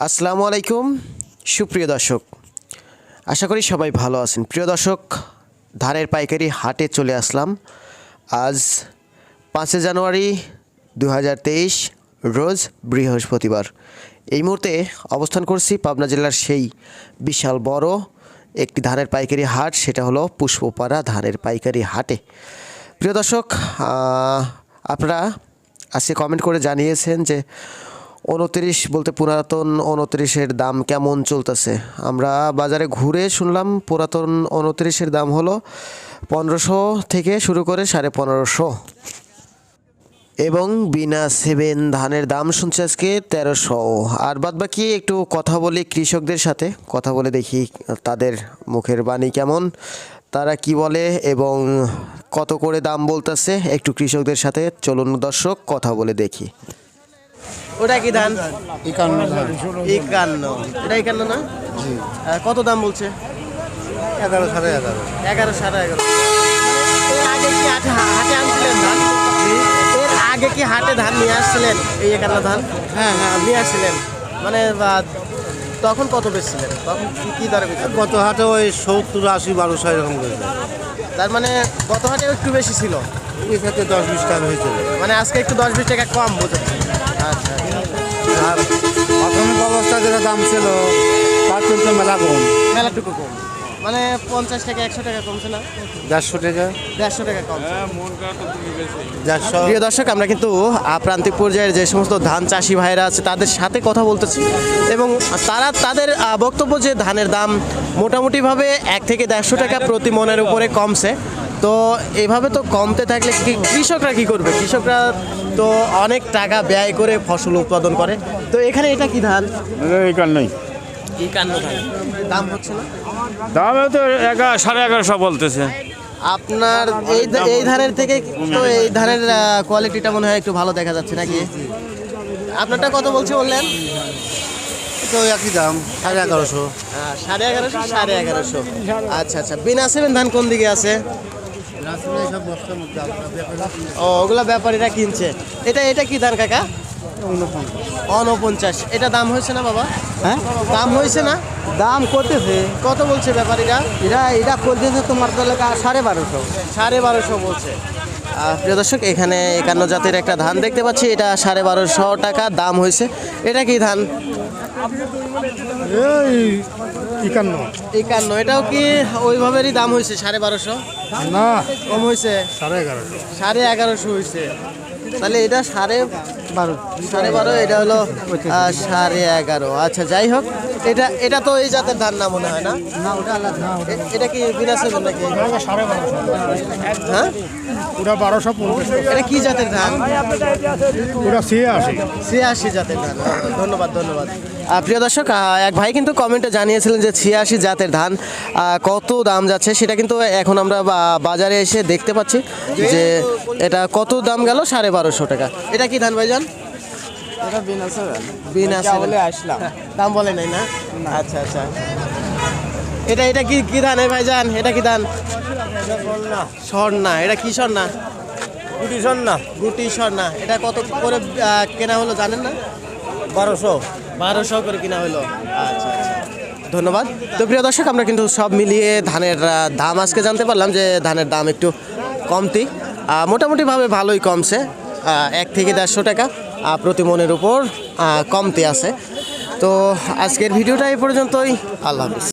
আসসালামু আলাইকুম সুপ্রিয় দর্শক, আশা করি সবাই ভালো আছেন। প্রিয় দর্শক, ধানের পাইকারি হাটে চলে আসলাম। আজ 5 জানুয়ারি 2023 রোজ বৃহস্পতিবার। এই মুহূর্তে অবস্থান করছি পাবনা জেলার সেই বিশাল বড় একটি ধানের পাইকারি হাট, সেটা হলো পুষ্পপাড়া ধানের পাইকারি হাটে। প্রিয় দর্শক, আপনারা আজকে কমেন্ট করে জানিয়েছেন যে 29 বলতে পুরাতন 29-এর দাম কেমন চলতেছে। আমরা বাজারে ঘুরে শুনলাম পুরাতন 29-এর দাম হলো 1500 থেকে শুরু করে 1550, এবং বিনা 7 ধানের দাম শুনছে আজকে 1300। আর বাদ বাকি একটু কথা বলি কৃষকদের সাথে, কথা বলে দেখি তাদের মুখের বাণী কেমন, তারা কি বলে এবং কত করে দাম বলতেছে। একটু কৃষকদের সাথে চলুন দর্শক কথা বলে দেখি। ওটা কি ধান? 51 ধান। 51, এটা 51 না? কত দাম বলছে? 11 সাড়ে 11। 11 সাড়ে 11। এর আগে কি হাটে আনছিলেন ধান? এর আগে কি হাটে ধান নিয়ে আসছিলেন? এই 51 ধান? হ্যাঁ নিয়ে আসছিলেন, মানে তখন কত বেচছিলেন? তখন কি দরে বেচছিলেন? গত হাটে ওই 70 80 1200 এরকম করেছে। তার মানে গত হাটে একটু বেশি ছিল, এই ক্ষেত্রে 10-20 টাকা হয়েছিল। মানে আজকে একটু 10-20 টাকা কম বোঝাচ্ছে। আচ্ছা, আর প্রাথমিক অবস্থা যেটা দাম ছিল তার কিন্তু মেলা কম, মেলাটুকু কম, মানে 50 টাকা 100 টাকা কমছে না? 150 টাকা 150 টাকা কম। 150। প্রিয় দর্শক, আমরা কিন্তু প্রান্তিক পর্যায়ের যে সমস্ত ধান চাষি ভাইরা আছে তাদের সাথে কথা বলতেছি, এবং তারা তাদের বক্তব্য যে ধানের দাম মোটামুটিভাবে 1 থেকে 150 টাকা প্রতি মনের উপরে কমছে। তো এভাবে তো কমতে থাকলে কৃষকরা কি করবে? কৃষকরা তো অনেক টাকা ব্যয় করে ফসল উৎপাদন করে। তো এখানে এটা কি ধান? 51 51 ধান। দাম হচ্ছে না? দাম তো 11,500 বলতেছে। আপনার এই ধানের থেকে তো এই ধানের কোয়ালিটিটা মনে হয় একটু ভালো দেখা যাচ্ছে নাকি? আপনারটা কত বলছে বললেন? তো একই দাম 1150। 1150, 1150। আচ্ছা আচ্ছা, বিনা 7 ধান কোন দিকে আছে? ও, ওগুলা ব্যাপারীরা কিনছে। এটা কি ধান কাকা? 49। এটা দাম হয়েছে না বাবা? হ্যাঁ, দাম হয়েছে না? দাম করতেছে। কত বলছে ব্যাপারীরা? এটা করতেছে তোমার তো লেখা 1250। 1250 বলছে। প্রিয় দর্শক, এখানে 51 জাতের একটা ধান দেখতে পাচ্ছি, এটা 1250 টাকা দাম হয়েছে। এটা কি ধান? 51। এটাও কি ওইভাবেরই দাম হয়েছে 1250? না, কম হয়েছে, 1150। 1150 হয়েছে। তাহলে এটা 12.5, এটা হলো 11.5। আচ্ছা, যাই হোক, এটা তো এই জাতের ধান না মনে হয় না? না, ওটা আলাদা। এটা কি বিনা 7 নাকি? হ্যাঁ, ওটা 1250। এটা কি জাতের ধান? ওটা 86। 86 জাতের ধান। ধন্যবাদ ধন্যবাদ। প্রিয় দর্শক, এক ভাই কিন্তু কমেন্টে জানিয়েছিলেন যে 86 জাতের ধান কত দাম যাচ্ছে, সেটা কিন্তু এখন আমরা বাজারে এসে দেখতে পাচ্ছি যে এটা কত দাম গেল, 1250 টাকা। এটা কি ধান ভাইজান? এটা বিনা 7। বিনা 7 বলে আসলাম। দাম বলে নাই না? আচ্ছা আচ্ছা, এটা কি ধান ভাইজান? এটা কি ধান? স্বর্ণা। এটা কি স্বর্ণা? গুটি স্বর্ণা। এটা কত করে কেনা হলো জানেন না? 1200 করে কিনা হলো। আচ্ছা আচ্ছা, ধন্যবাদ। তো প্রিয় দর্শক, আমরা কিন্তু সব মিলিয়ে ধানের দাম আজকে জানতে পারলাম যে ধানের দাম একটু কমতি, মোটামুটিভাবে ভালোই কমছে। 1 থেকে 150 টাকা প্রতি মনের উপর কমতি আছে। তো আজকের ভিডিওটা এই পর্যন্তই। আল্লাহ হাফিজ।